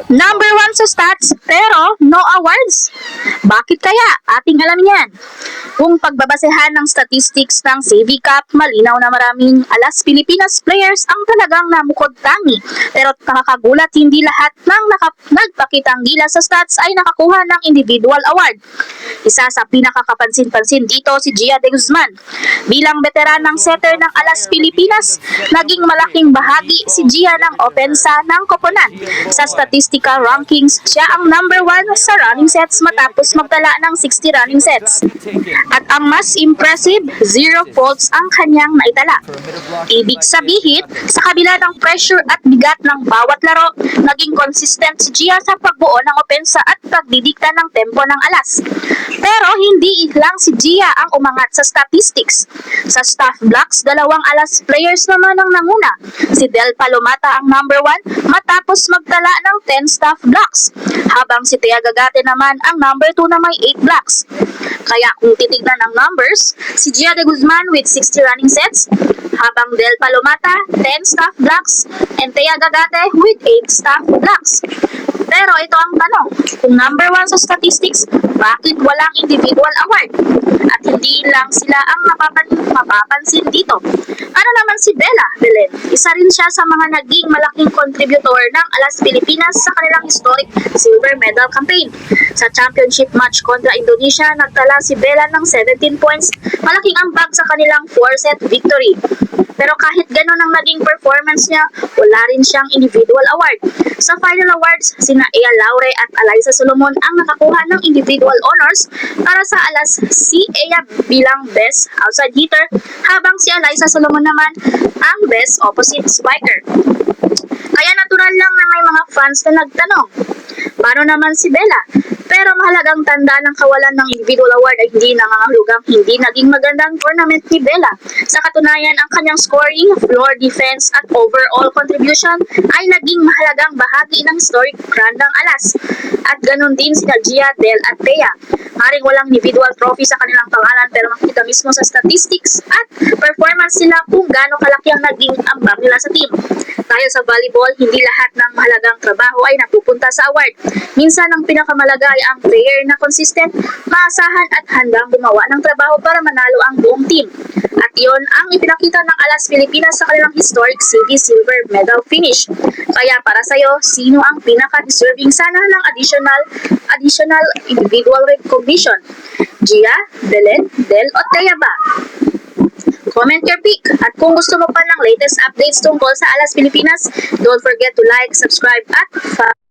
Number 1 sa stats, pero no awards. Bakit kaya? Ating alamin yan. Kung pagbabasehan ng statistics ng CV Cup, malinaw na maraming alas Pilipinas players ang talagang namukod tangi. Pero nakakagulat, hindi lahat ng nagpakitang gila sa stats ay nakakuha ng individual award. Isa sa pinakakapansin-pansin dito si Gia De Guzman. Bilang veteranang setter ng alas Pilipinas, naging malaking bahagi si Gia ng opensa ng koponan. Sa statistical rankings, siya ang number 1 sa running sets matapos magtala ng 60 running sets. At ang mas impressive, 0 faults ang kanyang naitala. Ibig sabihin, sa kabila ng pressure at bigat ng bawat laro, naging consistent si Gia sa pagbuo ng opensa at pagdidikta ng tempo ng alas. Pero hindi lang si Gia ang umangat sa statistics. Sa staff blocks, dalawang alas players naman ang nanguna. Si Del Palomata ang number 1 matapos magtala ng 10 staff blocks, habang si Tea Gagate naman ang number 2 na may 8 blocks. Kaya kung titignan ang numbers, si Gia De Guzman with 60 running sets, habang Del Palomata 10 staff blocks, and Tea Gagate with 8 staff blocks. Pero ito ang tanong, kung number 1 sa statistics, bakit walang individual award? At hindi lang sila ang mapapansin dito. Ano naman si Bella Belen? Isa rin siya sa mga naging malaking contributor ng Alas Pilipinas sa kanilang historic silver medal campaign. Sa championship match kontra Indonesia, nagtala si Bella ng 17 points, malaking ambag sa kanilang 4-set victory. Pero kahit gano'n ang naging performance niya, wala rin siyang individual award. Sa final awards, sina Ea Laure at Alyssa Solomon ang nakakuha ng individual honors. Para sa alas, si Ea bilang best outside hitter, habang si Alyssa Solomon naman ang best opposite spiker. Kaya natural lang na may mga fans na nagtanong, paano naman si Bella? Pero mahalagang tanda ng kawalan ng individual award ay hindi nangangahulugang hindi naging magandang tournament ni Bella. Sa katunayan, ang kanyang scoring, floor defense at overall contribution ay naging mahalagang bahagi ng historic run ng Alas. At ganun din sina Gia, Del at Tea. Maring walang individual trophy sa kanilang pangalan, pero makikita mismo sa statistics at performance nila kung gaano kalaki ang naging ambag nila sa team. Dahil sa volleyball, hindi lahat ng mahalagang trabaho ay napupunta sa award. Minsan ang pinakamalaga ay ang player na consistent, maasahan at handang gumawa ng trabaho para manalo ang buong team. At yon ang ipinakita ng Alas Pilipinas sa kanilang historic CV silver medal finish. Kaya para sa'yo, sino ang pinaka-deserving sana ng additional individual recognition? Gia, Belen, Del o Tea ba? Comment your pick. At kung gusto mo pa ng latest updates tungkol sa Alas Pilipinas, don't forget to like, subscribe at follow.